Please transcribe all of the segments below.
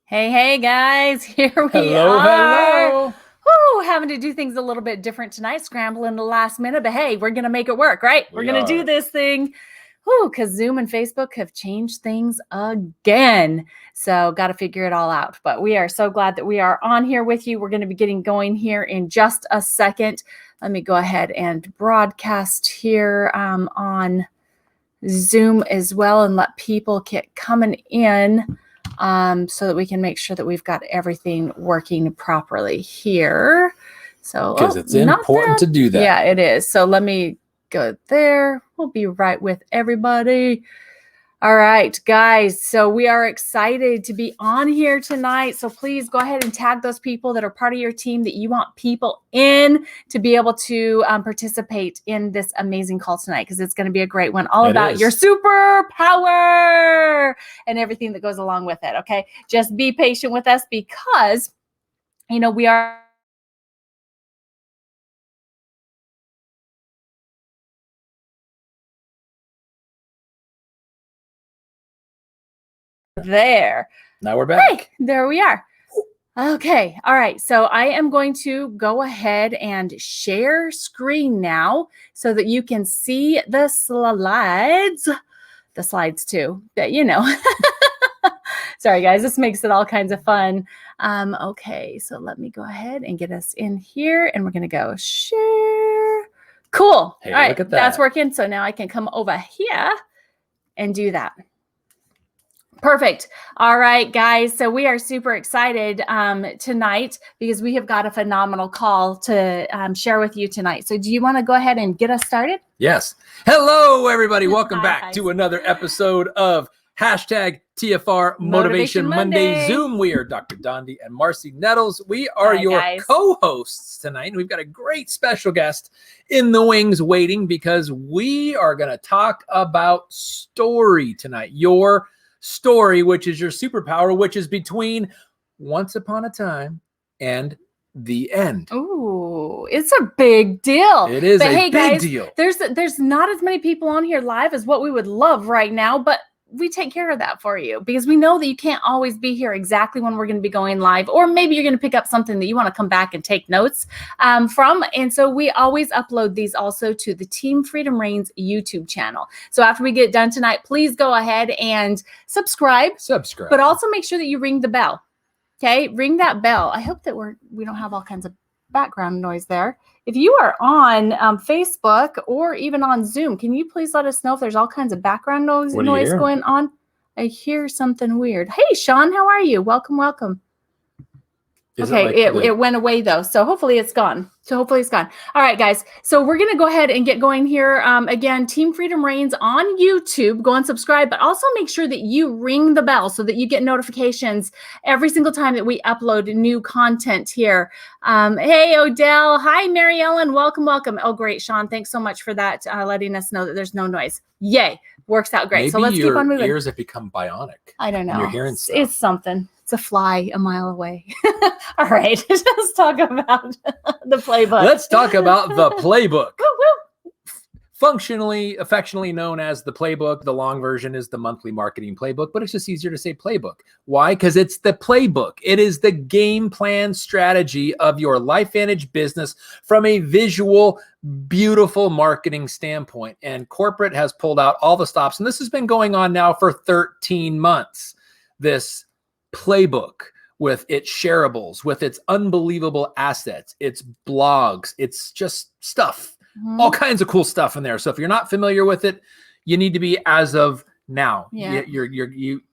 Hey guys, here we Hello, are. hello. Woo, having to do things a little bit different tonight, scrambling the last minute, but hey, we're going to make it work, right? We're going to do this thing. Woo, because Zoom and Facebook have changed things again. So got to figure it all out. But we are so glad that we are on here with you. We're going to be getting going here in just a second. Let me go ahead and broadcast here on Zoom as well and let people get coming in. So that we can make sure that we've got everything working properly here. So because it's important to do that. Yeah, it is. So let me go there. We'll be right with everybody. All right, guys. So we are excited to be on here tonight. So please go ahead and tag those people that are part of your team that you want people in to be able to participate in this amazing call tonight, because it's going to be a great one, all about your superpower and everything that goes along with it. Okay, just be patient with us because, you know, we are there. Now we're back. Hey, there we are. Okay. All right. So I am going to go ahead and share screen now so that you can see the slides too, but you know, sorry guys, this makes it all kinds of fun. Okay. So let me go ahead and get us in here and we're going to go share. Cool. Hey, all right. look at that. That's working. So now I can come over here and do that. Perfect. All right, guys. So we are super excited tonight because we have got a phenomenal call to share with you tonight. So do you want to go ahead and get us started? Yes. Hello, everybody. Welcome Hi, back guys. to another episode of #TFR Motivation Monday Zoom. We are Dr. Dondi and Marcy Nettles. We are your co-hosts tonight. And we've got a great special guest in the wings waiting because we are going to talk about story tonight. Your story, which is your superpower, which is between once upon a time and the end. Ooh, it's a big deal. It is a big deal. There's not as many people on here live as what we would love right now, but we take care of that for you because we know that you can't always be here exactly when we're going to be going live, or maybe you're going to pick up something that you want to come back and take notes from. And so we always upload these also to the Team Freedom Reigns YouTube channel. So after we get done tonight, please go ahead and subscribe, but also make sure that you ring the bell. Okay, ring that bell. I hope that we don't have all kinds of background noise there. If you are on Facebook or even on Zoom, can you please let us know if there's all kinds of background noise going on? I hear something weird. Hey, Sean, how are you? Welcome, welcome. Okay, it went away though, so hopefully it's gone. All right, guys. So we're going to go ahead and get going here. Again, Team Freedom Reigns on YouTube. Go and subscribe, but also make sure that you ring the bell so that you get notifications every single time that we upload new content here. Hey, Odell. Hi, Mary Ellen. Welcome, welcome. Oh, great, Sean. Thanks so much for that, letting us know that there's no noise. Yay. Works out great. Maybe so let's keep on moving. Your ears have become bionic. I don't know. You're hearing stuff. It's something. It's a fly a mile away. All right. Let's talk about the playbook. Let's talk about the playbook. Affectionately known as the playbook. The long version is the monthly marketing playbook, but it's just easier to say playbook. Why? Because it's the playbook. It is the game plan strategy of your LifeVantage business from a visual, beautiful marketing standpoint. And corporate has pulled out all the stops. And this has been going on now for 13 months. This playbook with its shareables, with its unbelievable assets, its blogs, it's just stuff. All kinds of cool stuff in there. So if you're not familiar with it, you need to be as of now. Yeah.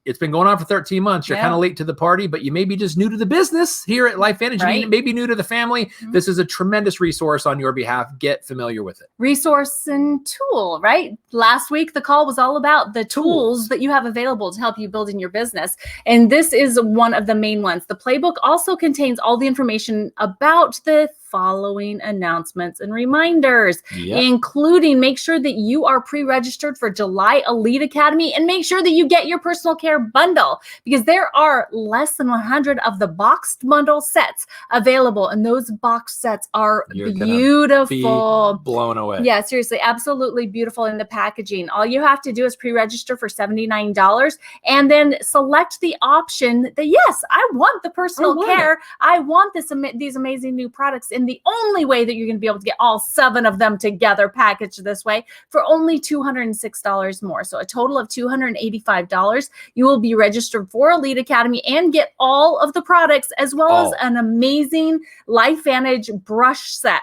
It's been going on for 13 months. You're kind of late to the party, but you may be just new to the business here at LifeVantage. Right. Maybe new to the family. This is a tremendous resource on your behalf. Get familiar with it. Resource and tool, right? Last week, the call was all about the tools that you have available to help you build in your business. And this is one of the main ones. The playbook also contains all the information about the following announcements and reminders, including make sure that you are pre-registered for July Elite Academy and make sure that you get your personal care skincare bundle, because there are less than 100 of the boxed bundle sets available. And those box sets are beautiful. Blown away. Yeah, seriously, absolutely beautiful in the packaging. All you have to do is pre-register for $79 and then select the option that, yes, I want the personal care. I want these amazing new products. And the only way that you're going to be able to get all 7 of them together packaged this way for only $206 more. So a total of $285. You will be registered for Elite Academy and get all of the products, as well as an amazing LifeVantage brush set.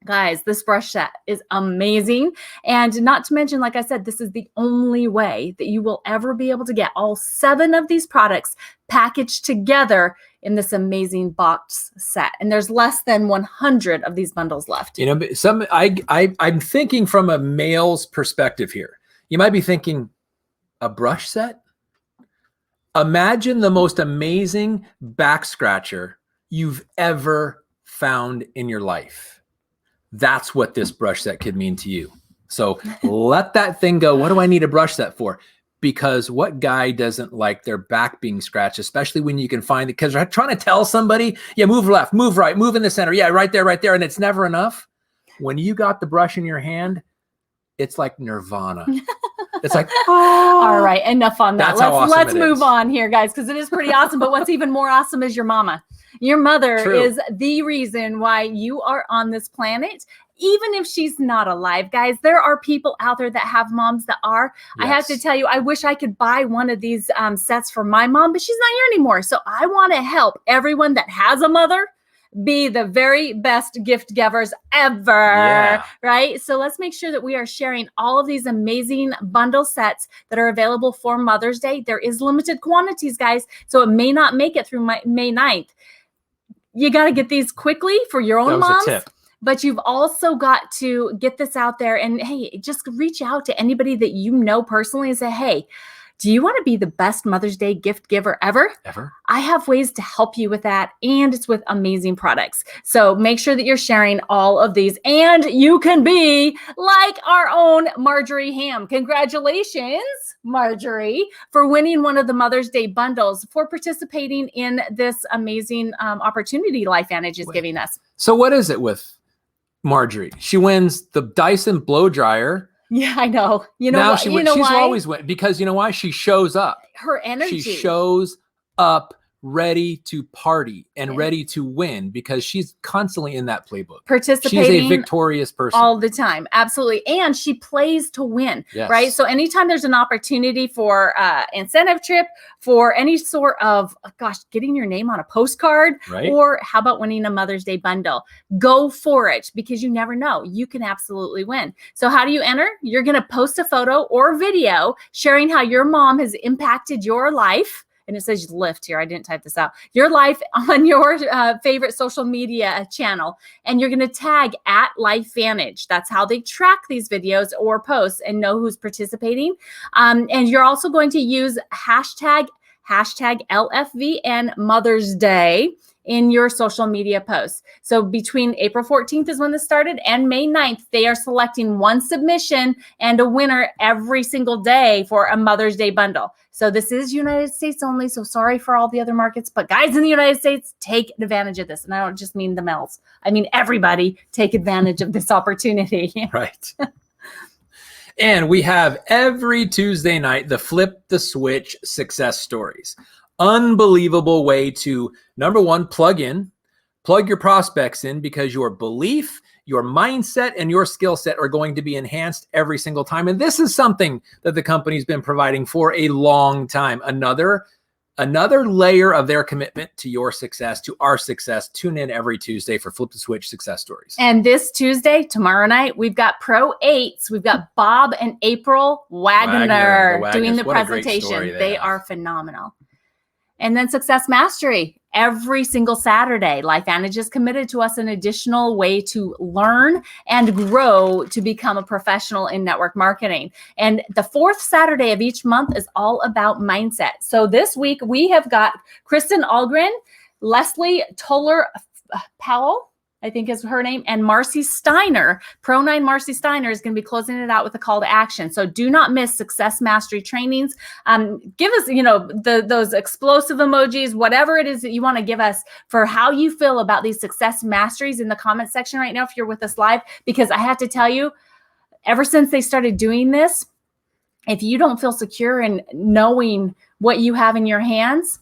Guys, this brush set is amazing. And not to mention, like I said, this is the only way that you will ever be able to get all 7 of these products packaged together in this amazing box set. And there's less than 100 of these bundles left. You know, I'm thinking from a male's perspective here. You might be thinking, a brush set? Imagine the most amazing back scratcher you've ever found in your life. That's what this brush set could mean to you. So let that thing go. What do I need a brush set for? Because what guy doesn't like their back being scratched, especially when you can find it? Because they're trying to tell somebody, yeah, move left, move right, move in the center. Yeah, right there, and it's never enough. When you got the brush in your hand, it's like nirvana. It's like, oh. All right, enough on that. Let's move is. On here, guys, because it is pretty awesome. But what's even more awesome is your mama. Your mother is the reason why you are on this planet. Even if she's not alive, guys, there are people out there that have moms that are. Yes. I have to tell you, I wish I could buy one of these sets for my mom, but she's not here anymore. So I want to help everyone that has a mother be the very best gift givers ever, right? So let's make sure that we are sharing all of these amazing bundle sets that are available for Mother's Day. There is limited quantities, guys, so it may not make it through May 9th. You got to get these quickly for your own moms. But you've also got to get this out there, and hey, just reach out to anybody that you know personally and say, hey, do you want to be the best Mother's Day gift giver ever? I have ways to help you with that, and it's with amazing products. So make sure that you're sharing all of these, and you can be like our own Marjorie Ham. Congratulations, Marjorie, for winning one of the Mother's Day bundles, for participating in this amazing opportunity LifeVantage is giving us. So what is it with Marjorie? She wins the Dyson blow dryer. Yeah, I know. You know, now she's always win, because you know why? She shows up. Her energy. She shows up ready to party and ready to win, because she's constantly in that playbook. Participating. She's a victorious person. All the time. Absolutely. And she plays to win, right? So anytime there's an opportunity for incentive trip, for any sort of, getting your name on a postcard, or how about winning a Mother's Day bundle? Go for it, because you never know. You can absolutely win. So how do you enter? You're going to post a photo or video sharing how your mom has impacted your life. And it says lift here. I didn't type this out. Your life on your favorite social media channel. And you're going to tag at LifeVantage. That's how they track these videos or posts and know who's participating. And you're also going to use hashtag LFVN Mother's Day in your social media posts. So between April 14th is when this started, and May 9th, they are selecting one submission and a winner every single day for a Mother's Day bundle. So this is United States only. So sorry for all the other markets, but guys in the United States, take advantage of this. And I don't just mean the males. I mean, everybody take advantage of this opportunity. Right. And we have every Tuesday night, the Flip the Switch success stories. Unbelievable way to, number one, plug your prospects in, because your belief, your mindset, and your skill set are going to be enhanced every single time. And this is something that the company's been providing for a long time. Another layer of their commitment to your success, to our success. Tune in every Tuesday for Flip the Switch success stories. And this Tuesday, tomorrow night, we've got Pro 8s. We've got Bob and April Wagner doing the presentation. They are phenomenal. And then Success Mastery. Every single Saturday, LifeVantage is committed to us an additional way to learn and grow to become a professional in network marketing. And the fourth Saturday of each month is all about mindset. So this week we have got Kristen Algren, Leslie Toller Powell, I think is her name, and Marcy Steiner, Pro9 Marcy Steiner is going to be closing it out with a call to action. So do not miss Success Mastery trainings. Give us, those explosive emojis, whatever it is that you want to give us for how you feel about these success masteries in the comment section right now if you're with us live, because I have to tell you, ever since they started doing this, if you don't feel secure in knowing what you have in your hands,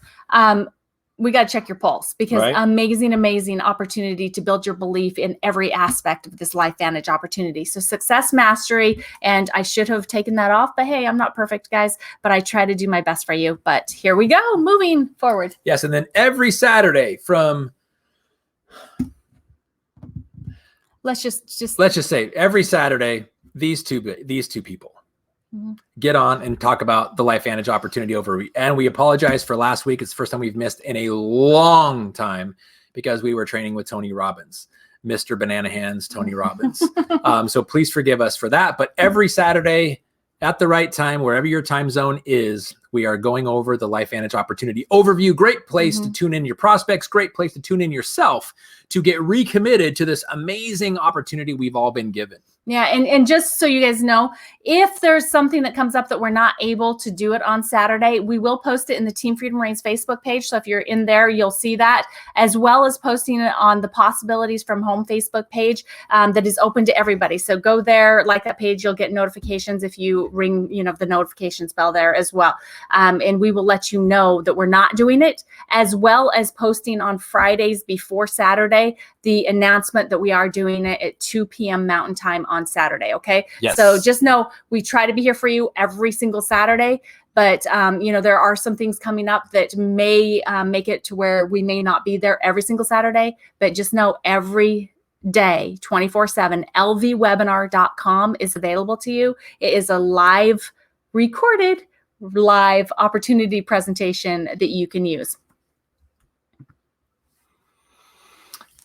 we got to check your pulse, because amazing opportunity to build your belief in every aspect of this LifeVantage opportunity. So Success Mastery, and I should have taken that off, but hey, I'm not perfect, guys, but I try to do my best for you. But here we go, moving forward. Yes, and then every Saturday from, let's just say every Saturday, these two people get on and talk about the LifeVantage opportunity over. And we apologize for last week. It's the first time we've missed in a long time because we were training with Tony Robbins, Mr. Banana Hands, Tony Robbins. So please forgive us for that. But every Saturday at the right time, wherever your time zone is, we are going over the LifeVantage opportunity overview. Great place to tune in your prospects. Great place to tune in yourself to get recommitted to this amazing opportunity we've all been given. Yeah, and just so you guys know, if there's something that comes up that we're not able to do it on Saturday, we will post it in the Team Freedom Reigns Facebook page. So if you're in there, you'll see that, as well as posting it on the Possibilities from Home Facebook page that is open to everybody. So go there, like that page, you'll get notifications if you ring, the notifications bell there as well. And we will let you know that we're not doing it, as well as posting on Fridays before Saturday the announcement that we are doing it at 2 p.m. Mountain Time on Saturday. Okay. Yes. So just know we try to be here for you every single Saturday, but there are some things coming up that may make it to where we may not be there every single Saturday, but just know every day, 24/7, lvwebinar.com is available to you. It is a live opportunity presentation that you can use.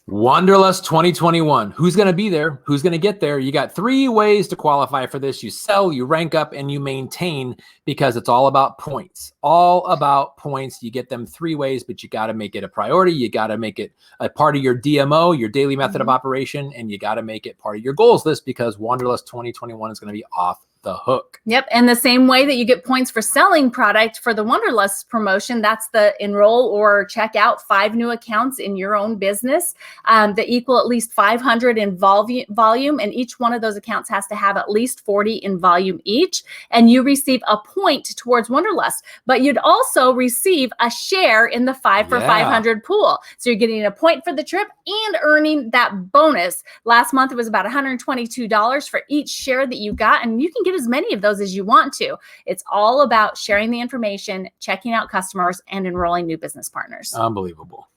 Wanderlust 2021. Who's going to be there? Who's going to get there? You got 3 ways to qualify for this. You sell, you rank up, and you maintain, because it's all about points. All about points. You get them 3 ways, but you got to make it a priority. You got to make it a part of your DMO, your daily method of operation, and you got to make it part of your goals list, because Wanderlust 2021 is going to be off the hook. Yep. And the same way that you get points for selling product for the Wanderlust promotion, that's the enroll or check out 5 new accounts in your own business that equal at least 500 in volume. And each one of those accounts has to have at least 40 in volume each. And you receive a point towards Wanderlust, but you'd also receive a share in the 5 for 500 pool. So you're getting a point for the trip and earning that bonus. Last month, it was about $122 for each share that you got. And you can get as many of those as you want to. It's all about sharing the information, checking out customers, and enrolling new business partners. Unbelievable.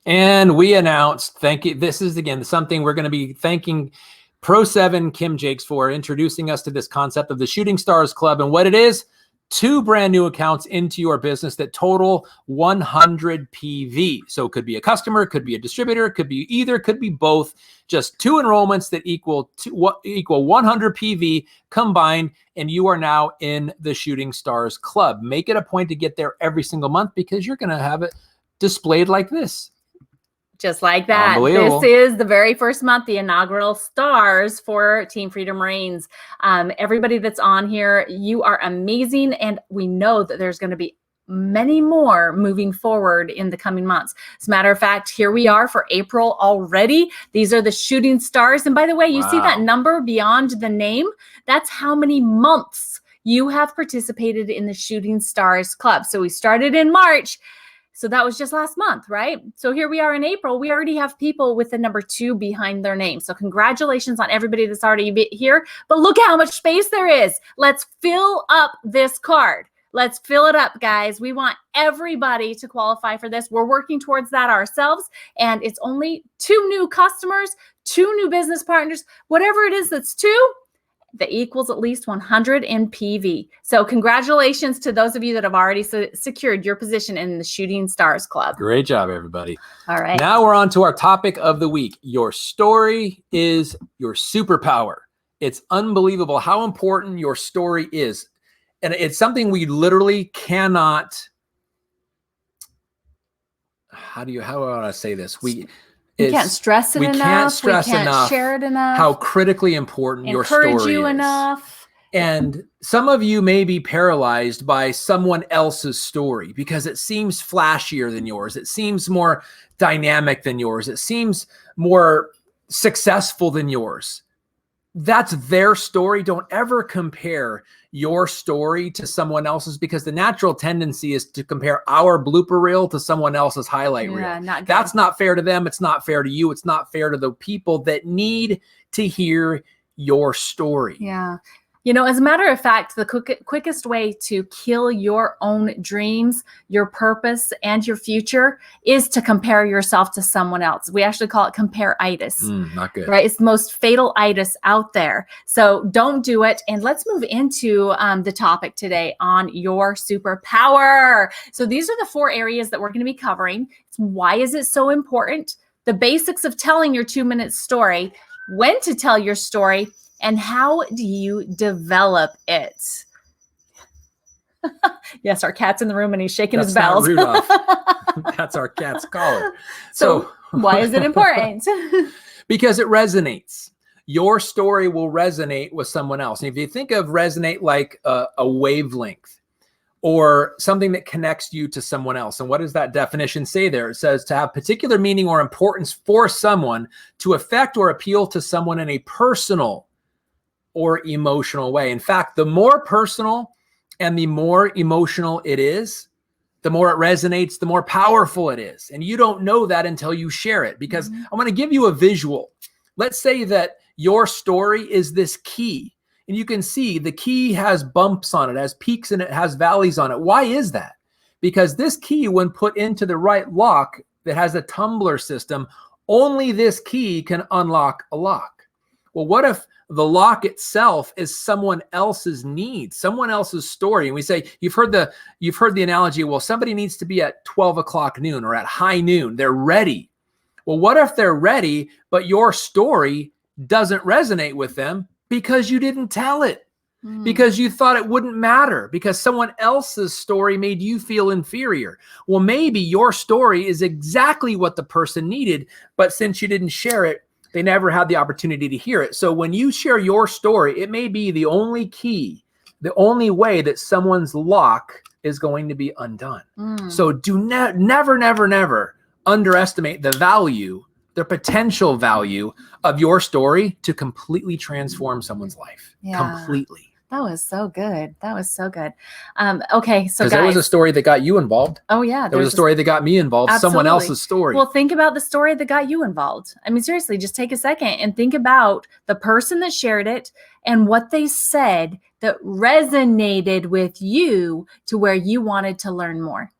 And we announced, thank you. This is, again, something we're going to be thanking Pro7 Kim Jakes for introducing us to this concept of the Shooting Stars Club. And what it is, 2 brand new accounts into your business that total 100 PV. So it could be a customer, it could be a distributor, it could be either, could be both. Just 2 enrollments that equal 100 PV combined, and you are now in the Shooting Stars Club. Make it a point to get there every single month, because you're going to have it displayed like this. Just like that. This is the very first month, the inaugural stars for Team Freedom Reigns. Everybody that's on here, you are amazing. And we know that there's going to be many more moving forward in the coming months. As a matter of fact, here we are for April already. These are the Shooting Stars. And by the way, you see that number beyond the name? That's how many months you have participated in the Shooting Stars Club. So we started in March. So that was just last month, right? So here we are in April. We already have people with the number 2 behind their name. So congratulations on everybody that's already here. But look how much space there is. Let's fill up this card. Let's fill it up, guys. We want everybody to qualify for this. We're working towards that ourselves. And it's only 2 new customers, 2 new business partners, whatever it is that's 2. That equals at least 100 in PV. So congratulations to those of you that have already secured your position in the Shooting Stars Club. Great job, everybody. All right. Now we're on to our topic of the week. Your story is your superpower. It's unbelievable how important your story is. And it's something we literally cannot, how do I want to say this? We can't stress it we enough. can't stress we can't enough share it enough. how critically important your Encourage story you is. enough. And some of you may be paralyzed by someone else's story because it seems flashier than yours. It seems more dynamic than yours. It seems more successful than yours. That's their story. Don't ever compare your story to someone else's, because the natural tendency is to compare our blooper reel to someone else's highlight reel. Not good. That's not fair to them. It's not fair to you. It's not fair to the people that need to hear your story. Yeah. You know, as a matter of fact, the quickest way to kill your own dreams, your purpose, and your future is to compare yourself to someone else. We actually call it compare-itis. Not good. Right? It's the most fatal itis out there. So don't do it. And let's move into the topic today on your superpower. So these are the 4 areas that we're going to be covering. Why is it so important? The basics of telling your 2-minute story, when to tell your story, and how do you develop it? Yes, our cat's in the room and he's shaking his bells. That's not Rudolph. That's our cat's collar. So why is it important? Because it resonates. Your story will resonate with someone else. And if you think of resonate like a wavelength or something that connects you to someone else. And what does that definition say there? It says to have particular meaning or importance for someone, to affect or appeal to someone in a personal or emotional way. In fact, the more personal and the more emotional it is, the more it resonates, the more powerful it is. And you don't know that until you share it, because I want to give you a visual. Let's say that your story is this key, and you can see the key has bumps on it, has peaks in it, has valleys on it. Why is that? Because this key, when put into the right lock that has a tumbler system, only this key can unlock a lock. Well, what if the lock itself is someone else's need, someone else's story? And we say, you've heard the analogy, well, somebody needs to be at 12 o'clock noon or at high noon. They're ready. Well, what if they're ready, but your story doesn't resonate with them because you didn't tell it, because you thought it wouldn't matter, because someone else's story made you feel inferior? Well, maybe your story is exactly what the person needed, but since you didn't share it, they never had the opportunity to hear it. So when you share your story, it may be the only key, the only way that someone's lock is going to be undone. So do never, never, never underestimate the value, the potential value of your story to completely transform someone's life. Completely. That was so good. That was so good. Okay, so guys, there was a story that got you involved. Oh yeah, there was a story that got me involved. Absolutely. Someone else's story. Well, think about the story that got you involved. I mean, seriously, just take a second and think about the person that shared it and what they said that resonated with you to where you wanted to learn more.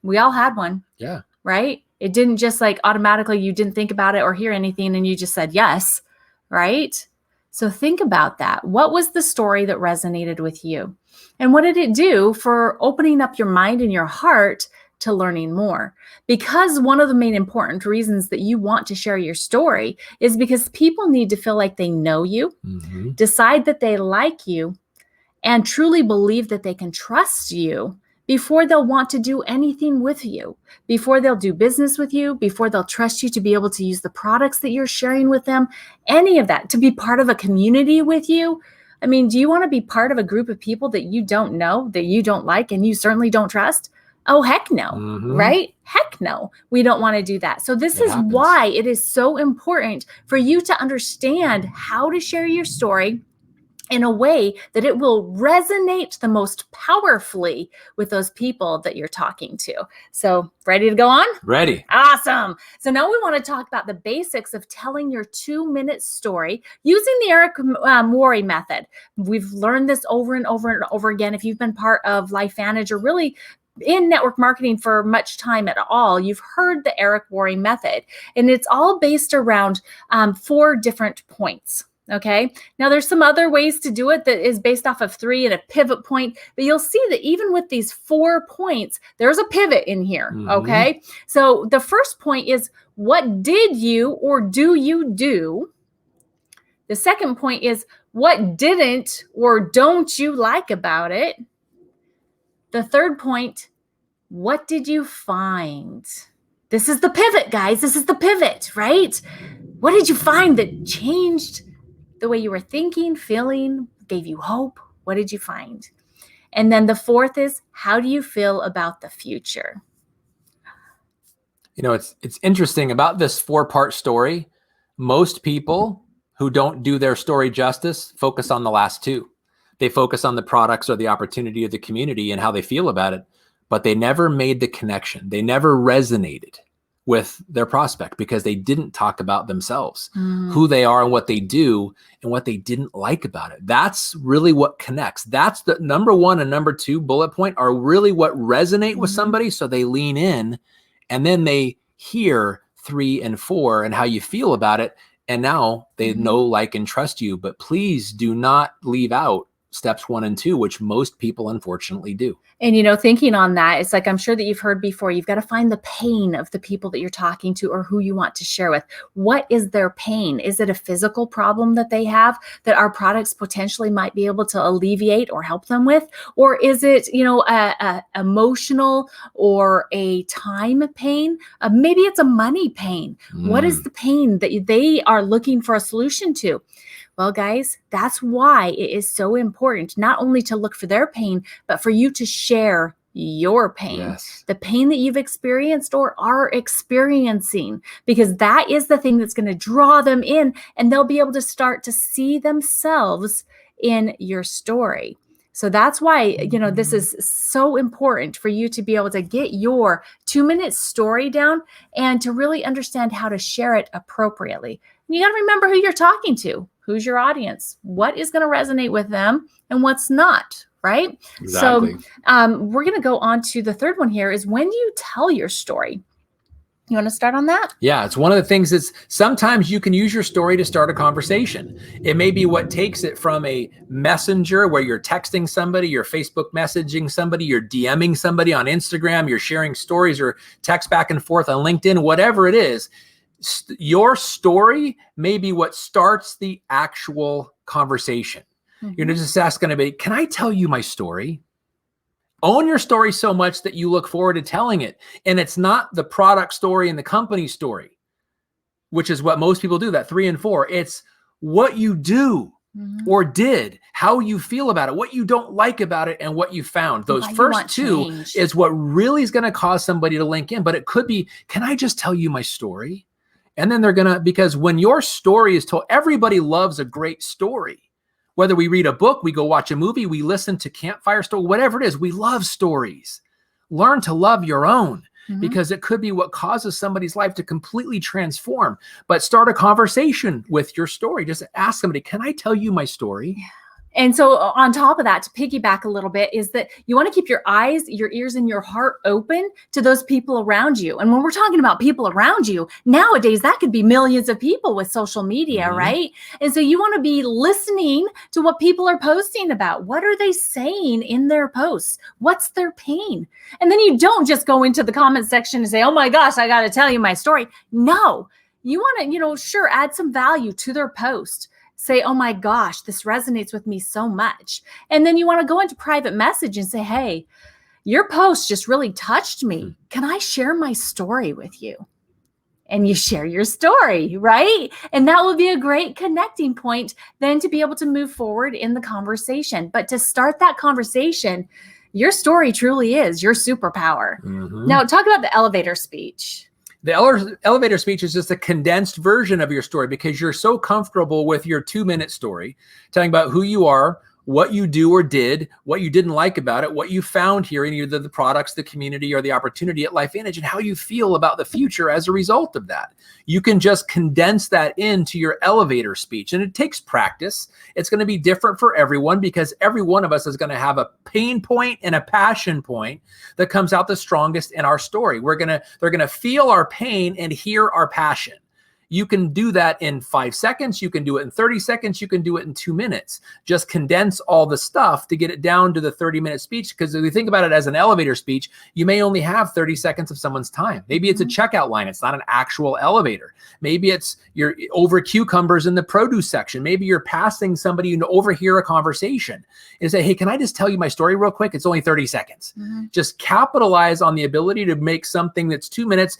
We all had one. Yeah. Right? It didn't just like automatically, you didn't think about it or hear anything and you just said yes, right? So think about that. What was the story that resonated with you? And what did it do for opening up your mind and your heart to learning more? Because one of the main important reasons that you want to share your story is because people need to feel like they know you, decide that they like you, and truly believe that they can trust you before they'll want to do anything with you, before they'll do business with you, before they'll trust you to be able to use the products that you're sharing with them, any of that, to be part of a community with you. I mean, do you want to be part of a group of people that you don't know, that you don't like, and you certainly don't trust? Oh, heck no, right? Heck no, we don't want to do that. So this is why it is so important for you to understand how to share your story in a way that it will resonate the most powerfully with those people that you're talking to. So ready to go on? Ready. Awesome. So now we want to talk about the basics of telling your 2-minute story using the Eric Worre method. We've learned this over and over and over again. If you've been part of LifeVantage or really in network marketing for much time at all, you've heard the Eric Worre method, and it's all based around 4 different points. Okay. Now there's some other ways to do it that is based off of 3 and a pivot point, but you'll see that even with these 4 points, there's a pivot in here. Okay. So the first point is, what did you or do you do? The second point is, what didn't or don't you like about it? The third point, what did you find? This is the pivot, guys. This is the pivot, right? What did you find that changed the way you were thinking, feeling, gave you hope? What did you find? And then the fourth is, how do you feel about the future? You know, it's interesting about this 4-part story. Most people who don't do their story justice focus on the last 2. They focus on the products or the opportunity or the community and how they feel about it, but they never made the connection. They never resonated with their prospect because they didn't talk about themselves, who they are and what they do and what they didn't like about it. That's really what connects. That's the number 1 and number 2 bullet point are really what resonate with somebody. So they lean in and then they hear 3 and 4 and how you feel about it. And now they know, like, and trust you, but please do not leave out steps 1 and 2, which most people unfortunately do. And, you know, thinking on that, it's like, I'm sure that you've heard before, you've got to find the pain of the people that you're talking to or who you want to share with. What is their pain? Is it a physical problem that they have that our products potentially might be able to alleviate or help them with? Or is it, you know, a emotional or a time pain? Maybe it's a money pain. What is the pain that they are looking for a solution to? Well, guys, that's why it is so important not only to look for their pain, but for you to share your pain, the pain that you've experienced or are experiencing, because that is the thing that's going to draw them in and they'll be able to start to see themselves in your story. So that's why, you know, this is so important for you to be able to get your 2-minute story down and to really understand how to share it appropriately. And you got to remember who you're talking to. Who's your audience? What is going to resonate with them and what's not, right? Exactly. So we're going to go on to the third one here is when do you tell your story? You want to start on that? Yeah, it's one of the things that's sometimes you can use your story to start a conversation. It may be what takes it from a messenger where you're texting somebody, you're Facebook messaging somebody, you're DMing somebody on Instagram, you're sharing stories or text back and forth on LinkedIn, whatever it is. Your story may be what starts the actual conversation. You're just asking anybody, can I tell you my story? Own your story so much that you look forward to telling it. And it's not the product story and the company story, which is what most people do, that 3 and 4. It's what you do or did, how you feel about it, what you don't like about it, and what you found. Those first 2 is what really is going to cause somebody to link in. But it could be, can I just tell you my story? And then they're going to, because when your story is told, everybody loves a great story. Whether we read a book, we go watch a movie, we listen to campfire story, whatever it is, we love stories. Learn to love your own because it could be what causes somebody's life to completely transform. But start a conversation with your story. Just ask somebody, can I tell you my story? Yeah. And so on top of that, to piggyback a little bit, is that you want to keep your eyes, your ears, and your heart open to those people around you. And when we're talking about people around you, nowadays, that could be millions of people with social media, right? And so you want to be listening to what people are posting about. What are they saying in their posts? What's their pain? And then you don't just go into the comment section and say, oh my gosh, I got to tell you my story. No, you want to, sure, add some value to their post. Say, oh my gosh, this resonates with me so much. And then you want to go into private message and say, hey, your post just really touched me. Can I share my story with you? And you share your story, right? And that will be a great connecting point then to be able to move forward in the conversation. But to start that conversation, your story truly is your superpower. Now, talk about the elevator speech. The elevator speech is just a condensed version of your story because you're so comfortable with your 2-minute story, telling about who you are, what you do or did, what you didn't like about it, what you found here in either the products, the community, or the opportunity at LifeVantage, and how you feel about the future as a result of that. You can just condense that into your elevator speech, and it takes practice. It's going to be different for everyone because every one of us is going to have a pain point and a passion point that comes out the strongest in our story. They're going to feel our pain and hear our passion. You can do that in 5 seconds. You can do it in 30 seconds. You can do it in 2 minutes. Just condense all the stuff to get it down to the 30-minute speech. Because if you think about it as an elevator speech, you may only have 30 seconds of someone's time. Maybe it's a checkout line. It's not an actual elevator. Maybe it's you're over cucumbers in the produce section. Maybe you're passing somebody to overhear a conversation and say, hey, can I just tell you my story real quick? It's only 30 seconds. Just capitalize on the ability to make something that's 2 minutes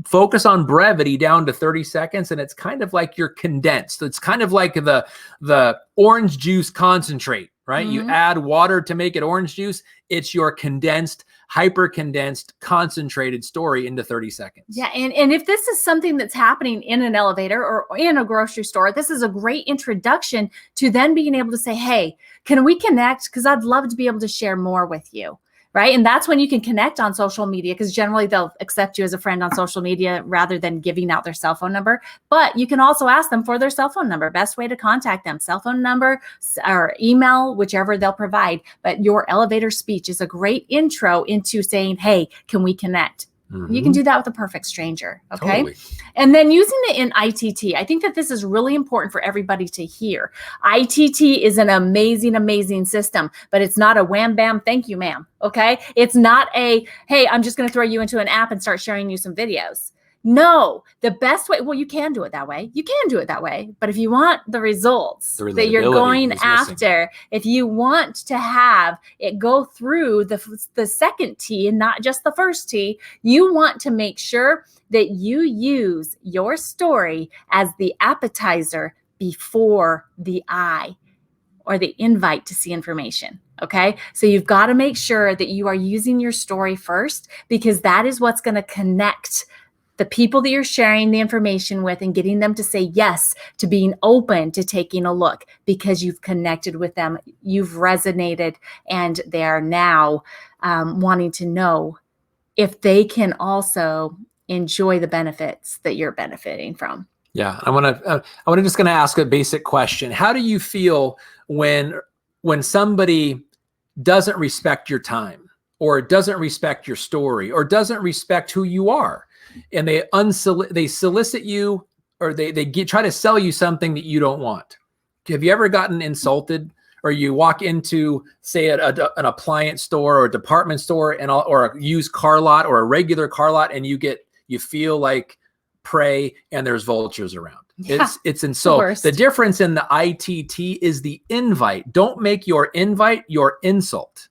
focus on brevity down to 30 seconds, and it's kind of like you're condensed. It's kind of like the orange juice concentrate, right? You add water to make it orange juice. It's your condensed, hyper condensed, concentrated story into 30 seconds. Yeah. And if this is something that's happening in an elevator or in a grocery store, this is a great introduction to then being able to say, hey, can we connect? Because I'd love to be able to share more with you. Right. And that's when you can connect on social media, because generally they'll accept you as a friend on social media rather than giving out their cell phone number. But you can also ask them for their cell phone number. Best way to contact them, cell phone number or email, whichever they'll provide. But your elevator speech is a great intro into saying, hey, can we connect? You can do that with a perfect stranger. Okay. Totally. And then using it in ITT, I think that this is really important for everybody to hear. ITT is an amazing, amazing system, but it's not a wham, bam, thank you, ma'am. Okay. It's not a, hey, I'm just going to throw you into an app and start sharing you some videos. No, the best way, well, you can do it that way. You can do it that way. But if you want the results that you're going after, if you want to have it go through the second T and not just the first T, you want to make sure that you use your story as the appetizer before the I or the invite to see information. Okay. So you've got to make sure that you are using your story first, because that is what's going to connect the people that you're sharing the information with and getting them to say yes to being open to taking a look, because you've connected with them, you've resonated, and they are now wanting to know if they can also enjoy the benefits that you're benefiting from. Yeah, I want to just going to ask a basic question. How do you feel when somebody doesn't respect your time, or doesn't respect your story, or doesn't respect who you are? And they solicit you, or they try to sell you something that you don't want. Have you ever gotten insulted, or you walk into, say, an appliance store or a department store or a used car lot or a regular car lot, and you feel like prey and there's vultures around? Yeah, it's insult. The difference in the ITT is the invite. Don't make your invite your insult.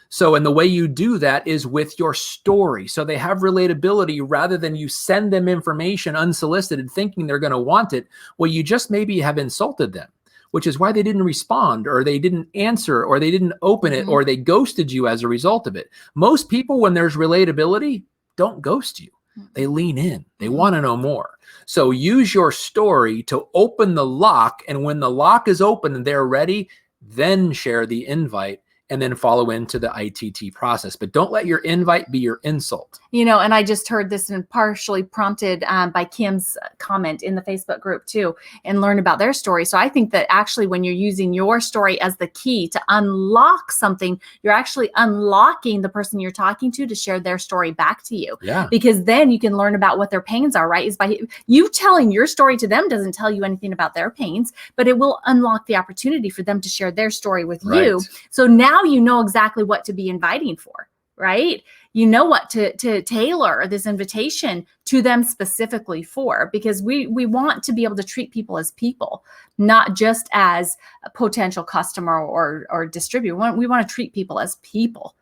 So, and the way you do that is with your story. So they have relatability rather than you send them information unsolicited thinking they're going to want it. Well, you just maybe have insulted them, which is why they didn't respond, or they didn't answer, or they didn't open it, or they ghosted you as a result of it. Most people, when there's relatability, don't ghost you. They lean in. They want to know more. So use your story to open the lock. And when the lock is open and they're ready, then share the invite, and then follow into the ITT process. But don't let your invite be your insult. You know, and I just heard this and partially prompted by Kim's comment in the Facebook group too, and learn about their story. So I think that actually when you're using your story as the key to unlock something, you're actually unlocking the person you're talking to share their story back to you. Yeah. Because then you can learn about what their pains are, right? Is by you telling your story to them doesn't tell you anything about their pains, but it will unlock the opportunity for them to share their story with you. So now you know exactly what to be inviting for, right? You know what to tailor this invitation to them specifically for, because we want to be able to treat people as people, not just as a potential customer or distributor. We want to treat people as people.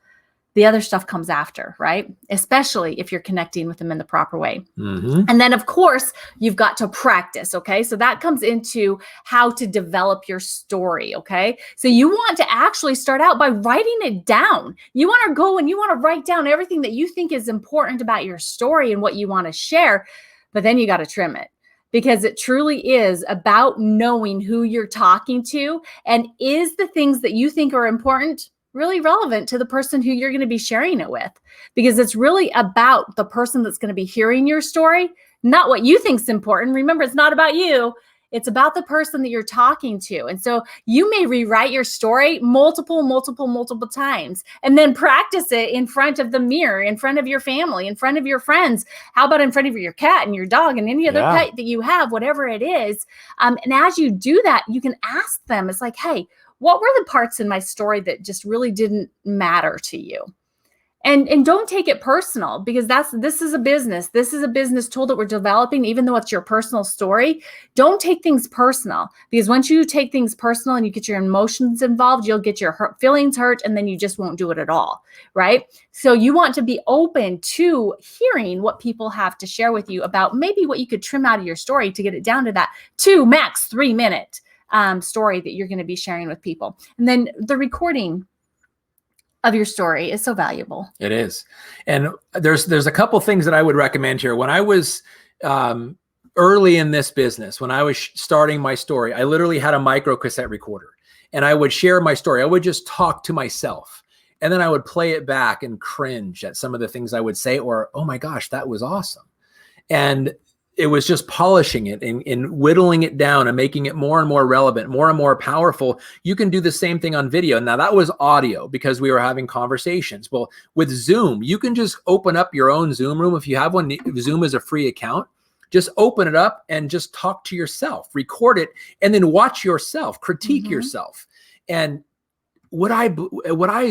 The other stuff comes after, right? Especially if you're connecting with them in the proper way. And then, of course, you've got to practice, okay? So that comes into how to develop your story, okay? So you want to actually start out by writing it down. You want to go and you want to write down everything that you think is important about your story and what you want to share, but then you got to trim it. Because it truly is about knowing who you're talking to, and is the things that you think are important really relevant to the person who you're going to be sharing it with, because it's really about the person that's going to be hearing your story, not what you think is important. Remember, it's not about you. It's about the person that you're talking to. And so you may rewrite your story multiple times, and then practice it in front of the mirror, in front of your family, in front of your friends. How about in front of your cat and your dog and any other pet that you have, whatever it is. And as you do that, you can ask them, it's like, hey, what were the parts in my story that just really didn't matter to you? And don't take it personal, because this is a business. This is a business tool that we're developing, even though it's your personal story. Don't take things personal, because once you take things personal and you get your emotions involved, you'll get your feelings hurt, and then you just won't do it at all, right? So you want to be open to hearing what people have to share with you about maybe what you could trim out of your story to get it down to that 2 max 3 minute story that you're going to be sharing with people. And then the recording of your story is so valuable. It is. And there's a couple things that I would recommend here. When I was early in this business, when I was starting my story, I literally had a micro cassette recorder, and I would share my story. I would just talk to myself, and then I would play it back and cringe at some of the things I would say, or, oh my gosh, that was awesome. And it was just polishing it and whittling it down and making it more and more relevant, more and more powerful. You can do the same thing on video. Now, that was audio because we were having conversations. Well, with Zoom, you can just open up your own Zoom room. If you have one, Zoom is a free account. Just open it up and just talk to yourself, record it, and then watch yourself, critique yourself. And would I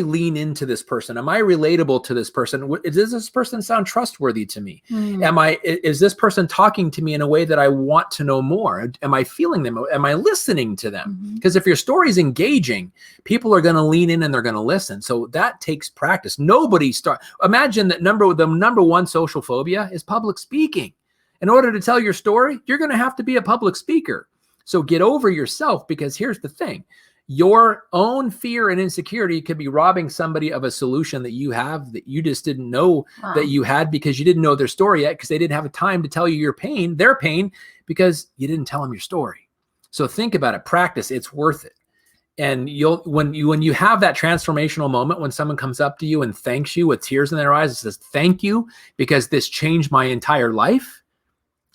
lean into this person? Am I relatable to this person? Does this person sound trustworthy to me? Is this person talking to me in a way that I want to know more? Am I feeling them? Am I listening to them? Because if your story is engaging, people are going to lean in and they're going to listen. So that takes practice. Imagine that the number one social phobia is public speaking. In order to tell your story, you're going to have to be a public speaker. So get over yourself, because here's the thing. Your own fear and insecurity could be robbing somebody of a solution that you have that you just didn't know that you had, because you didn't know their story yet, because they didn't have a time to tell you their pain, because you didn't tell them your story. So think about it, practice, it's worth it. And when you have that transformational moment, when someone comes up to you and thanks you with tears in their eyes and says, thank you, because this changed my entire life.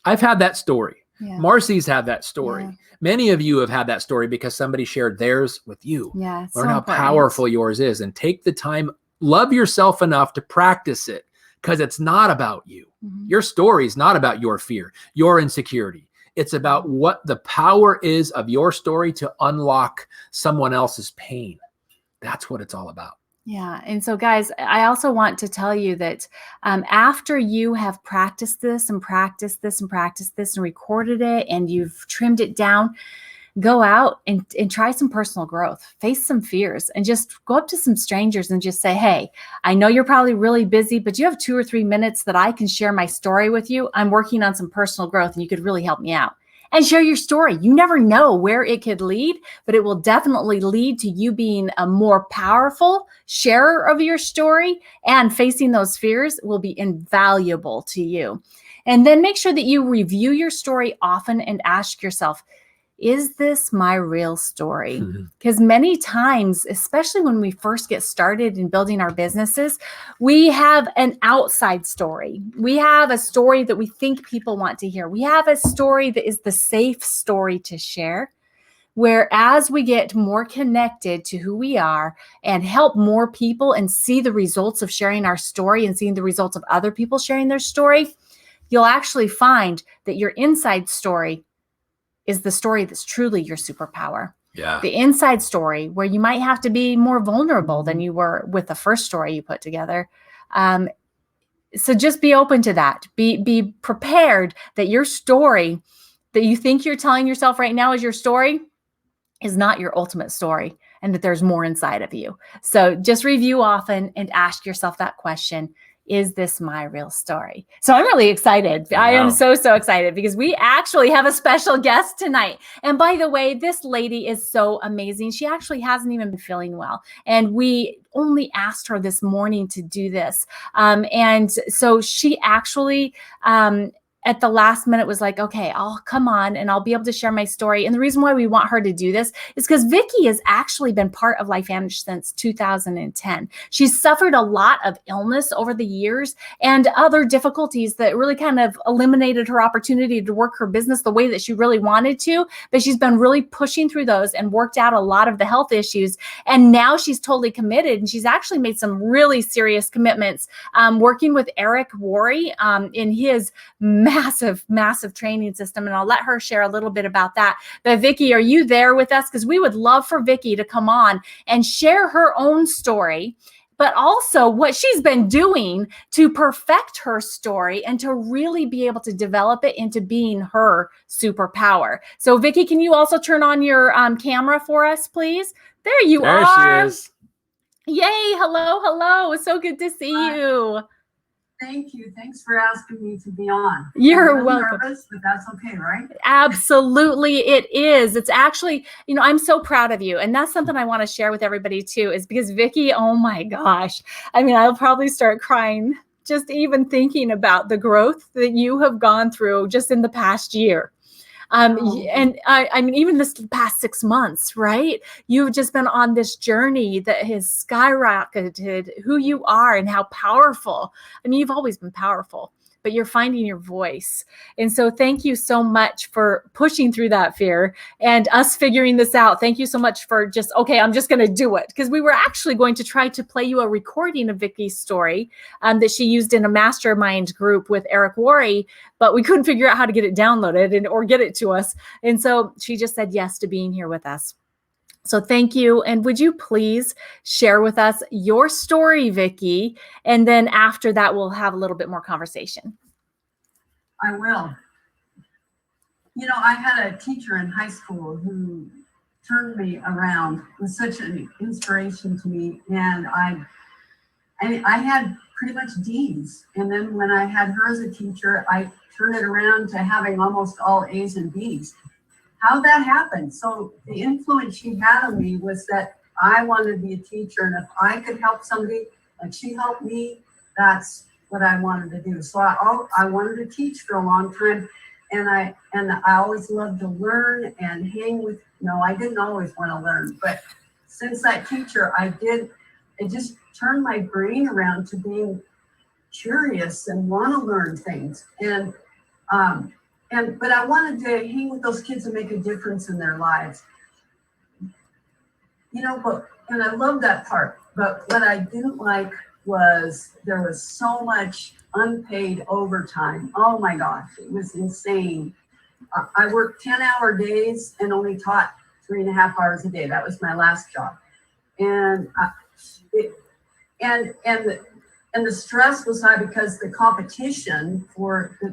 I've had that story. Yeah. Marcy's had that story. Yeah. Many of you have had that story because somebody shared theirs with you. Yeah, learn how powerful yours is, and take the time, love yourself enough to practice it, because it's not about you. Your story is not about your fear, your insecurity. It's about what the power is of your story to unlock someone else's pain. That's what it's all about. Yeah. And so, guys, I also want to tell you that after you have practiced this and practiced this and practiced this and recorded it, and you've trimmed it down, go out and try some personal growth, face some fears, and just go up to some strangers and just say, hey, I know you're probably really busy, but you have 2 or 3 minutes that I can share my story with you. I'm working on some personal growth and you could really help me out. And share your story. You never know where it could lead, but it will definitely lead to you being a more powerful sharer of your story, and facing those fears will be invaluable to you. And then make sure that you review your story often and ask yourself, is this my real story? Because many times, especially when we first get started in building our businesses, we have an outside story. We have a story that we think people want to hear. We have a story that is the safe story to share. Whereas we get more connected to who we are and help more people and see the results of sharing our story and seeing the results of other people sharing their story, you'll actually find that your inside story is the story that's truly your superpower. Yeah. The inside story, where you might have to be more vulnerable than you were with the first story you put together. So just be open to that. Be prepared that your story that you think you're telling yourself right now is your story is not your ultimate story, and that there's more inside of you. So just review often and ask yourself that question. Is this my real story? So I'm really excited. I am so excited, because we actually have a special guest tonight. And by the way, this lady is so amazing. She actually hasn't even been feeling well. And we only asked her this morning to do this. And so she actually, at the last minute was like, okay, I'll come on and I'll be able to share my story. And the reason why we want her to do this is because Vicki has actually been part of LifeVantage since 2010. She's suffered a lot of illness over the years and other difficulties that really kind of eliminated her opportunity to work her business the way that she really wanted to. But she's been really pushing through those and worked out a lot of the health issues. And now she's totally committed. And she's actually made some really serious commitments working with Eric Worre in his massive training system. And I'll let her share a little bit about that. But Vicki, are you there with us? Because we would love for Vicki to come on and share her own story, but also what she's been doing to perfect her story and to really be able to develop it into being her superpower. So Vicki, can you also turn on your camera for us, please? There you are. There she is. Yay. Hello. Hello. It's so good to see you. Thank you. Thanks for asking me to be on. You're I'm welcome. nervous, but that's okay, right? Absolutely, it is. It's actually, I'm so proud of you. And that's something I want to share with everybody too, is because Vicki, oh my gosh. I mean, I'll probably start crying just even thinking about the growth that you have gone through just in the past year. And I mean, even this past 6 months, right? You've just been on this journey that has skyrocketed who you are and how powerful. I mean, you've always been powerful, but you're finding your voice. And so thank you so much for pushing through that fear and us figuring this out. Thank you so much for just, okay, I'm just going to do it. Because we were actually going to try to play you a recording of Vicki's story that she used in a mastermind group with Eric Worre, but we couldn't figure out how to get it downloaded or get it to us. And so she just said yes to being here with us. So thank you. And would you please share with us your story, Vicki? And then after that, we'll have a little bit more conversation. I will. I had a teacher in high school who turned me around, was such an inspiration to me. And I had pretty much D's. And then when I had her as a teacher, I turned it around to having almost all A's and B's. How that happened? So the influence she had on me was that I wanted to be a teacher, and if I could help somebody like she helped me, that's what I wanted to do. So I wanted to teach for a long time, and I always loved to learn and hang with. No, I didn't always want to learn, but since that teacher, it just turned my brain around to being curious and want to learn things. But I wanted to hang with those kids and make a difference in their lives. And I love that part. But what I didn't like was there was so much unpaid overtime. Oh my gosh, it was insane. I worked 10-hour days and only taught 3.5 hours a day. That was my last job. And the stress was high because the competition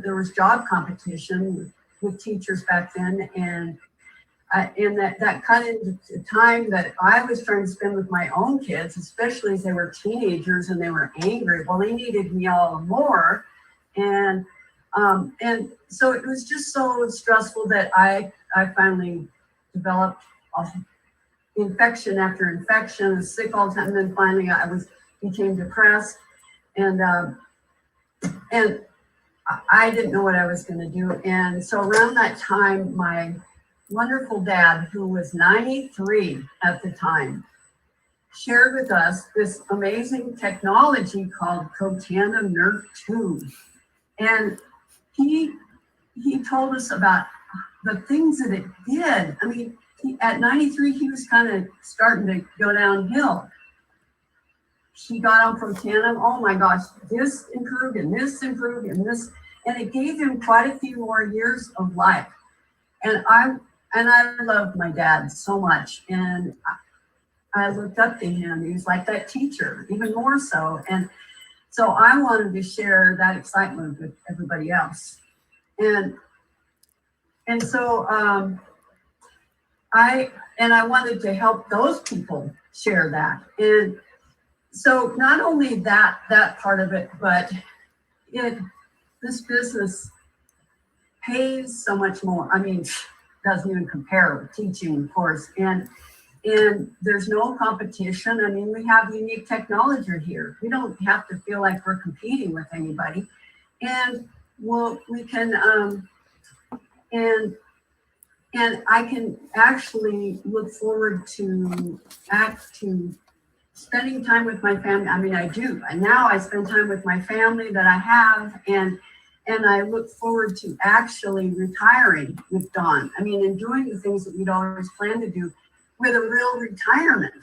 there was job competition with teachers back then, and that cut into the time that I was trying to spend with my own kids, especially as they were teenagers and they were angry. Well, they needed me all the more, and so it was just so stressful that I finally developed infection after infection, was sick all the time, and then finally I became depressed. And I didn't know what I was going to do. And so around that time, my wonderful dad, who was 93 at the time, shared with us this amazing technology called Protandem Nerve 2. And he told us about the things that it did. I mean, at 93, he was kind of starting to go downhill. He got on Protandem. Oh my gosh, this improved and this improved and this, and it gave him quite a few more years of life. And I loved my dad so much, and I looked up to him. He was like that teacher, even more so. And so I wanted to share that excitement with everybody else. And so I wanted to help those people share that. And so not only that part of it, but this business pays so much more. I mean, doesn't even compare with teaching, of course. And there's no competition. I mean, we have unique technology here. We don't have to feel like we're competing with anybody. And we can, and I can actually look forward to spending time with my family. I mean, I do. And now I spend time with my family that I have, and I look forward to actually retiring with Dawn. I mean, and doing the things that we'd always planned to do with a real retirement.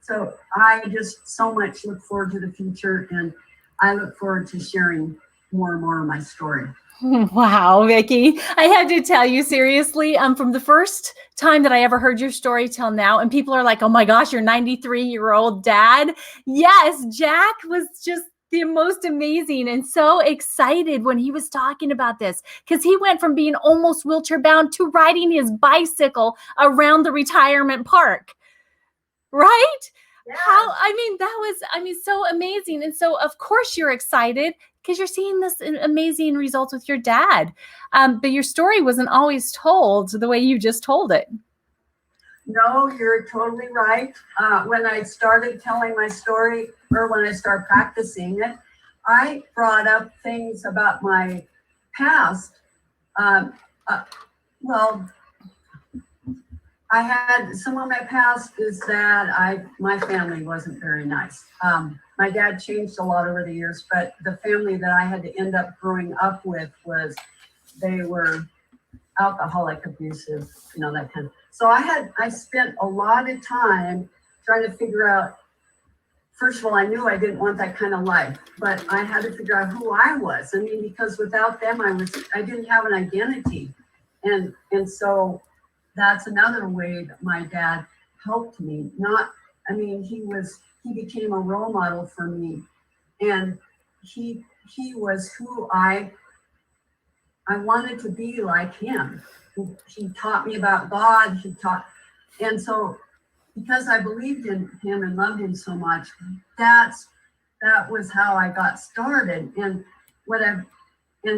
So I just so much look forward to the future, and I look forward to sharing more and more of my story. Wow, Vicki. I had to tell you seriously, from the first time that I ever heard your story till now, and people are like, oh my gosh, your 93-year-old dad. Yes, Jack was just the most amazing and so excited when he was talking about this, because he went from being almost wheelchair bound to riding his bicycle around the retirement park. Right? Yeah. That was so amazing. And so of course you're excited because you're seeing this amazing results with your dad. But your story wasn't always told the way you just told it. No, you're totally right. When I started telling my story, or when I started practicing it, I brought up things about my past. Well, I had some of my past is that my family wasn't very nice. My dad changed a lot over the years, but the family that I had to end up growing up with they were alcoholic, abusive, that kind of. So I spent a lot of time trying to figure out. First of all, I knew I didn't want that kind of life, but I had to figure out who I was. I mean, because without them, I didn't have an identity, and so that's another way that my dad helped me. He became a role model for me, and he was who I wanted to be like him. He taught me about God. And so because I believed in him and loved him so much, that was how I got started. And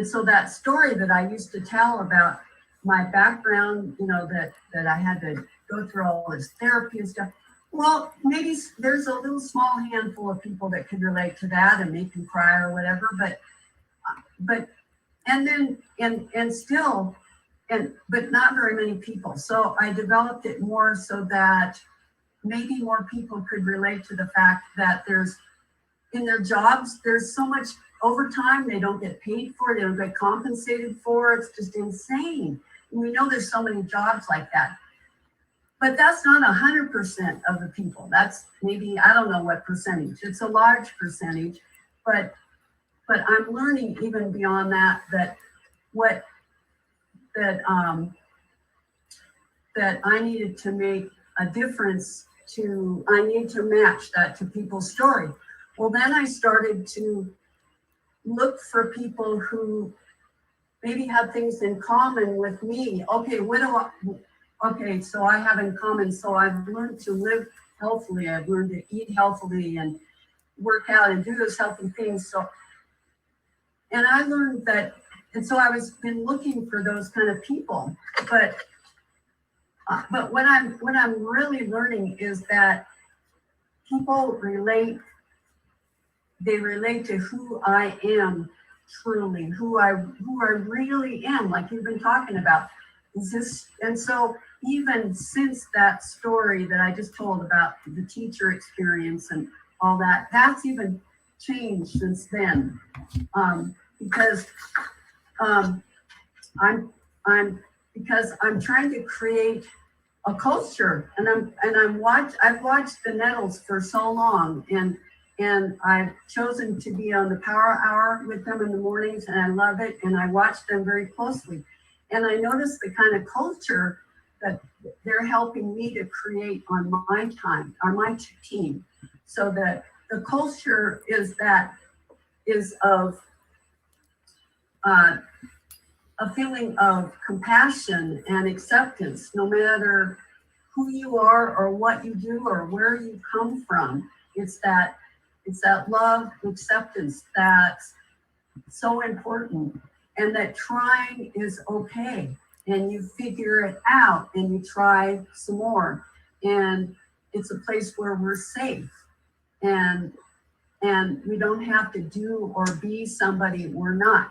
so that story that I used to tell about my background, that I had to go through all this therapy and stuff. Well, maybe there's a little small handful of people that could relate to that and make them cry or whatever, but not very many people. So I developed it more so that maybe more people could relate to the fact that in their jobs, there's so much overtime they don't get paid for, they don't get compensated for. It's just insane. And we know there's so many jobs like that. But that's not 100% of the people. That's maybe, I don't know what percentage. It's a large percentage, but I'm learning even beyond that I needed to make a difference I need to match that to people's story. Well, then I started to look for people who maybe have things in common with me. Okay, so I have in common. So I've learned to live healthily. I've learned to eat healthily and work out and do those healthy things. And I learned that, and so been looking for those kind of people. But what I'm really learning is that people relate to who I am truly, who I really am, like you've been talking about. And so even since that story that I just told about the teacher experience and all that, that's even changed since then. Because I'm trying to create a culture, and I've watched the Nettles for so long, and I've chosen to be on the Power Hour with them in the mornings, and I love it, and I watch them very closely, and I notice the kind of culture that they're helping me to create on my team, so that the culture is of a feeling of compassion and acceptance, no matter who you are or what you do or where you come from. It's that love, acceptance that's so important, and that trying is okay, and you figure it out and you try some more, and it's a place where we're safe, and we don't have to do or be somebody we're not,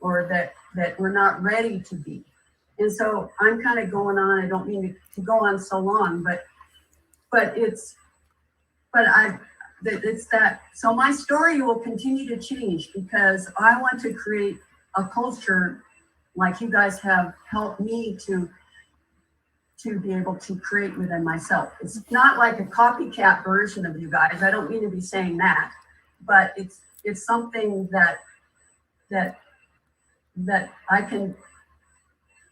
or that we're not ready to be. And so I'm kind of going on, I don't mean to go on so long, so my story will continue to change, because I want to create a culture like you guys have helped me to be able to create within myself. It's not like a copycat version of you guys. I don't mean to be saying that, but it's something that that I can,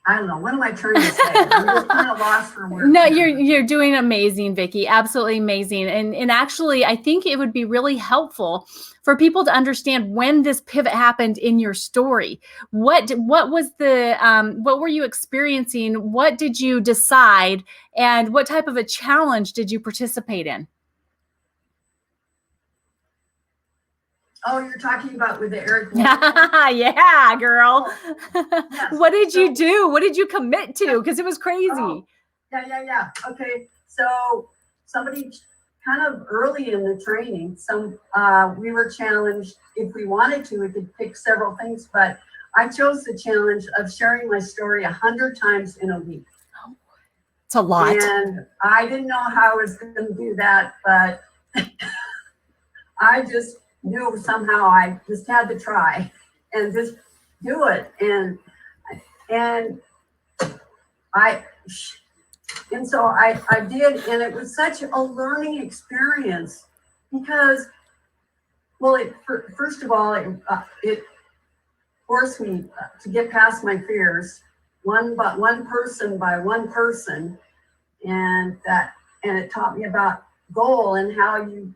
I don't know, what am I trying to say? I'm just kind of lost for words. No, here. you're doing amazing, Vicki. Absolutely amazing. And actually, I think it would be really helpful for people to understand when this pivot happened in your story. What was the what were you experiencing? What did you decide? And what type of a challenge did you participate in? Oh, you're talking about with the Eric Warren? Yeah, girl. Yes. What did you do? What did you commit to? Because it was crazy. Oh, yeah. Okay, so somebody kind of early in the training, we were challenged. If we wanted to, we could pick several things, but I chose the challenge of sharing my story 100 times in a week. It's a lot. And I didn't know how I was going to do that, but I just knew somehow I just had to try and just do it. And so I did, and it was such a learning experience because, well, first of all, it forced me to get past my fears, one person by one person, and it taught me about goal and how you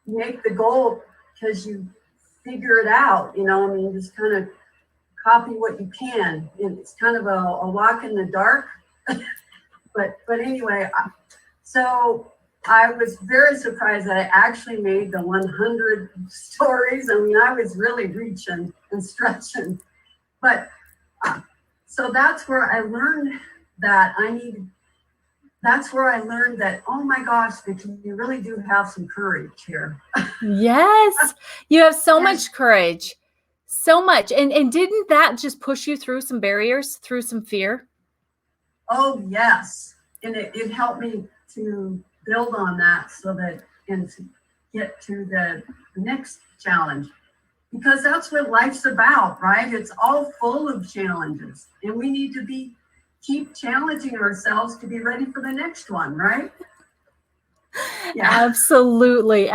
make the goal because you figure it out, I mean, just kind of copy what you can. And it's kind of a walk in the dark. But anyway, so I was very surprised that I actually made the 100 stories. I mean, I was really reaching and stretching. But so that's where I learned that oh my gosh, Vicki, you really do have some courage here. Yes, you have so much courage, so much. And didn't that just push you through some barriers, through some fear? Oh, yes. And it helped me to build on that and to get to the next challenge, because that's what life's about, right? It's all full of challenges, and we need to keep challenging ourselves to be ready for the next one, right? Yeah. Absolutely.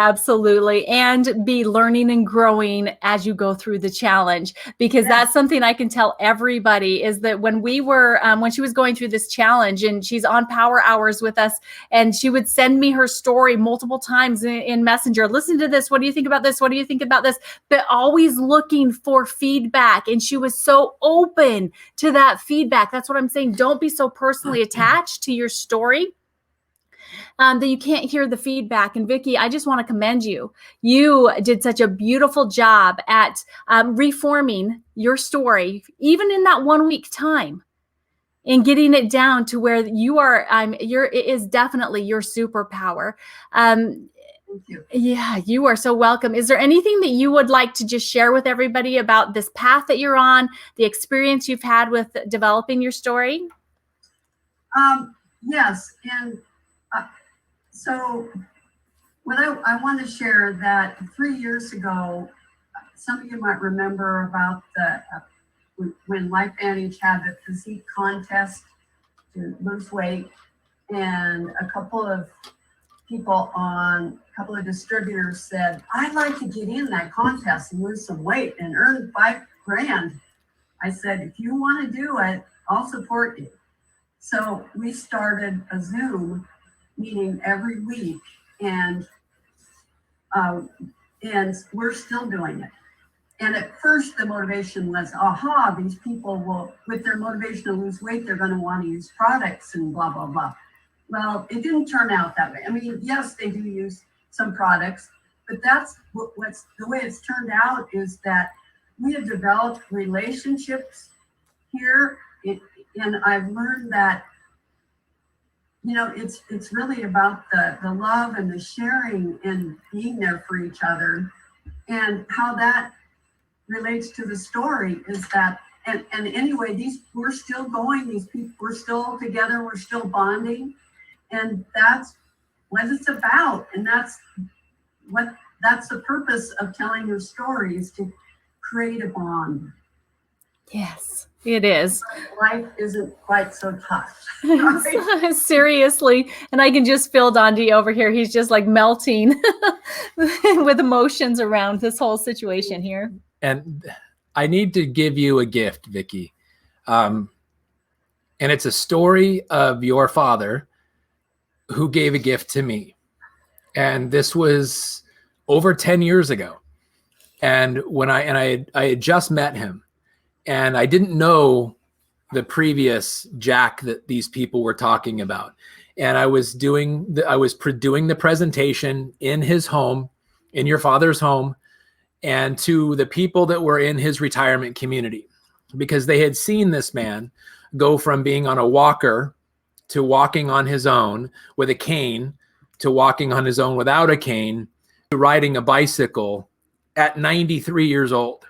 And be learning and growing as you go through the challenge, because that's something I can tell everybody is that when she was going through this challenge, and she's on power hours with us, and she would send me her story multiple times in Messenger. Listen to this. What do you think about this? What do you think about this? But always looking for feedback. And she was so open to that feedback. That's what I'm saying. Don't be so personally attached to your story that you can't hear the feedback. And Vicki, I just want to commend you. You did such a beautiful job at reforming your story, even in that 1 week time, and getting it down to where you are. It is definitely your superpower. Thank you. Yeah, you are so welcome. Is there anything that you would like to just share with everybody about this path that you're on, the experience you've had with developing your story? Yes, and so what I want to share that 3 years ago, some of you might remember about when LifeVantage had the physique contest to lose weight, and a couple of distributors said, I'd like to get in that contest and lose some weight and earn $5,000. I said, if you want to do it, I'll support you. So we started a Zoom meeting every week, and we're still doing it. And at first the motivation was, these people will, with their motivation to lose weight, they're going to want to use products and blah, blah, blah. Well, it didn't turn out that way. I mean, yes, they do use some products, but that's the way it's turned out is that we have developed relationships here. And I've learned that, it's really about the love and the sharing and being there for each other. And how that relates to the story is that, and anyway, we're still going, these people, we're still together, we're still bonding. And that's what it's about. And that's the purpose of telling your story, is to create a bond. Yes, it is. Life isn't quite so tough. Seriously. And I can just feel Doud over here. He's just like melting with emotions around this whole situation here. And I need to give you a gift, Vicki. And it's a story of your father who gave a gift to me. And this was over 10 years ago. And when I had just met him, and I didn't know the previous Jack that these people were talking about. And I was doing the presentation in his home, in your father's home, and to the people that were in his retirement community, because they had seen this man go from being on a walker to walking on his own with a cane, to walking on his own without a cane, to riding a bicycle at 93 years old,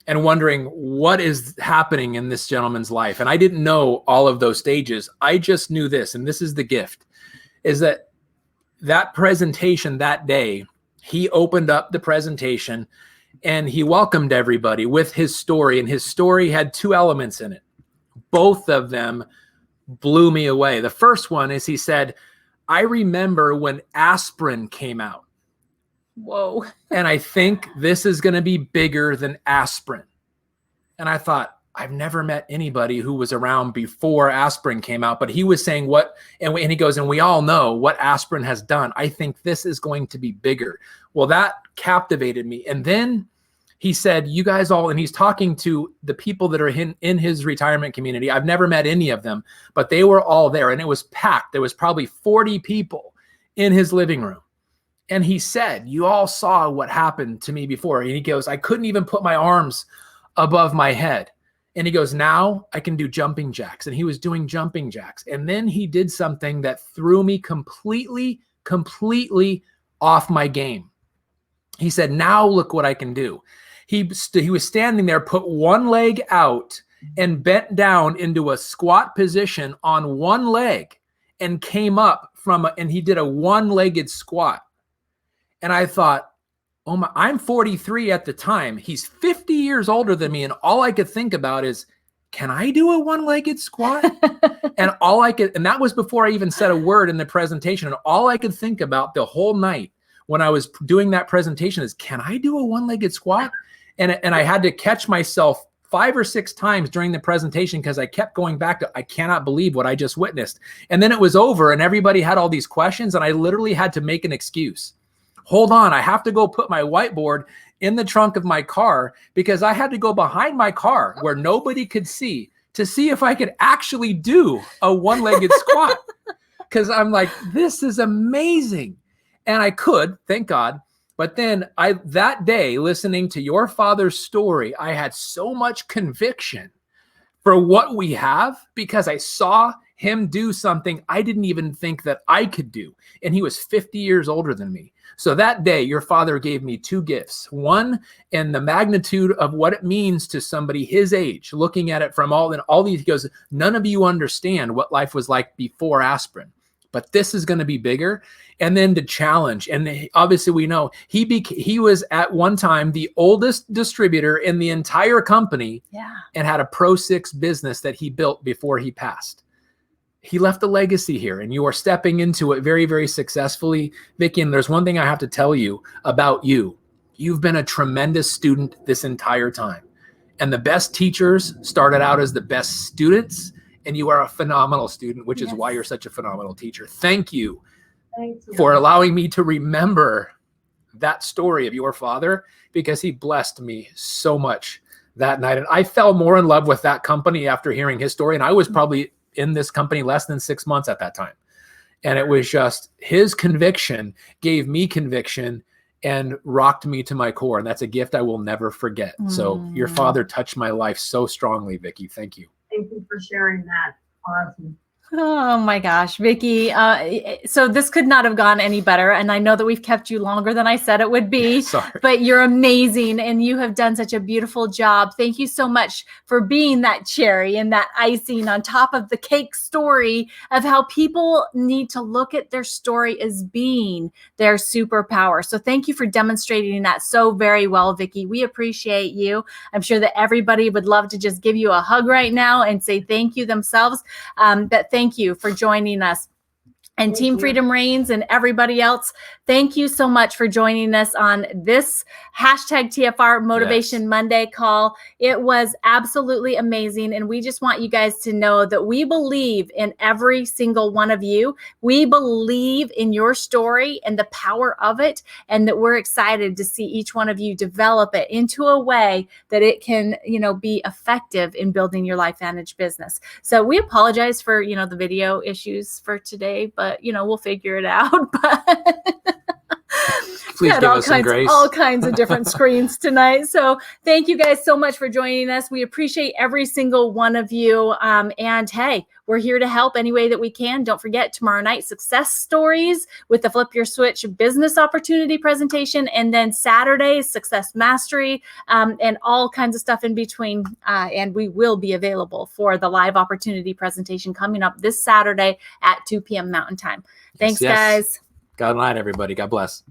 and wondering what is happening in this gentleman's life. And I didn't know all of those stages. I just knew this, and this is the gift, is that presentation that day, he opened up the presentation and he welcomed everybody with his story. And his story had two elements in it. Both of them blew me away. The first one is, he said, I remember when aspirin came out. Whoa. And I think this is going to be bigger than aspirin. And I thought, I've never met anybody who was around before aspirin came out, but he was saying and he goes, and we all know what aspirin has done. I think this is going to be bigger. Well, that captivated me. And then he said, you guys all, and he's talking to the people that are in his retirement community. I've never met any of them, but they were all there, and it was packed. There was probably 40 people in his living room. And he said, you all saw what happened to me before. And he goes, I couldn't even put my arms above my head. And he goes, now I can do jumping jacks. And he was doing jumping jacks. And then he did something that threw me completely off my game. He said, now look what I can do. He was standing there, put one leg out and bent down into a squat position on one leg, and came up and he did a one-legged squat. And I thought, oh my, I'm 43 at the time. He's 50 years older than me. And all I could think about is, can I do a one-legged squat? And that was before I even said a word in the presentation. And all I could think about the whole night when I was doing that presentation is, can I do a one-legged squat? And I had to catch myself 5 or 6 times during the presentation, because I kept going back to, I cannot believe what I just witnessed. And then it was over and everybody had all these questions, and I literally had to make an excuse. Hold on, I have to go put my whiteboard in the trunk of my car, because I had to go behind my car where nobody could see to see if I could actually do a one-legged squat. Because I'm like, this is amazing. And I could, thank God. But then that day, listening to your father's story, I had so much conviction for what we have, because I saw him do something I didn't even think that I could do. And he was 50 years older than me. So that day, your father gave me 2 gifts. One, in the magnitude of what it means to somebody his age, looking at it from all these, he goes, none of you understand what life was like before aspirin, but this is going to be bigger. And then to challenge. And obviously we know he was at one time the oldest distributor in the entire company, and had a Pro 6 business that he built before he passed. He left a legacy here, and you are stepping into it very, very successfully, Vicki. And there's one thing I have to tell you about you. You've been a tremendous student this entire time. And the best teachers started out as the best students, and you are a phenomenal student, which is why you're such a phenomenal teacher. Thank you for allowing me to remember that story of your father, because he blessed me so much that night. And I fell more in love with that company after hearing his story. And I was probably in this company less than 6 months at that time. And it was just his conviction gave me conviction and rocked me to my core. And that's a gift I will never forget. So your father touched my life so strongly, Vicki. Thank you. Thank you for sharing that. Awesome. Oh my gosh, Vicki. So this could not have gone any better. And I know that we've kept you longer than I said it would be. Sorry. But you're amazing, and you have done such a beautiful job. Thank you so much for being that cherry and that icing on top of the cake story of how people need to look at their story as being their superpower. So thank you for demonstrating that so very well, Vicki. We appreciate you. I'm sure that everybody would love to just give you a hug right now and say thank you themselves. But thank you for joining us. and Thank Team you. Freedom Reigns and everybody else. Thank you so much for joining us on this #TFR Motivation Monday call. It was absolutely amazing. And we just want you guys to know that we believe in every single one of you. We believe in your story and the power of it, and that we're excited to see each one of you develop it into a way that it can, be effective in building your LifeVantage business. So we apologize for, the video issues for today, but we'll figure it out. But Please give us some grace. All kinds of different screens tonight. So thank you guys so much for joining us. We appreciate every single one of you. And hey, we're here to help any way that we can. Don't forget, tomorrow night, success stories with the Flip Your Switch business opportunity presentation. And then Saturday, success mastery, and all kinds of stuff in between. And we will be available for the live opportunity presentation coming up this Saturday at 2 p.m. Mountain Time. Thanks, guys. God night, everybody. God bless.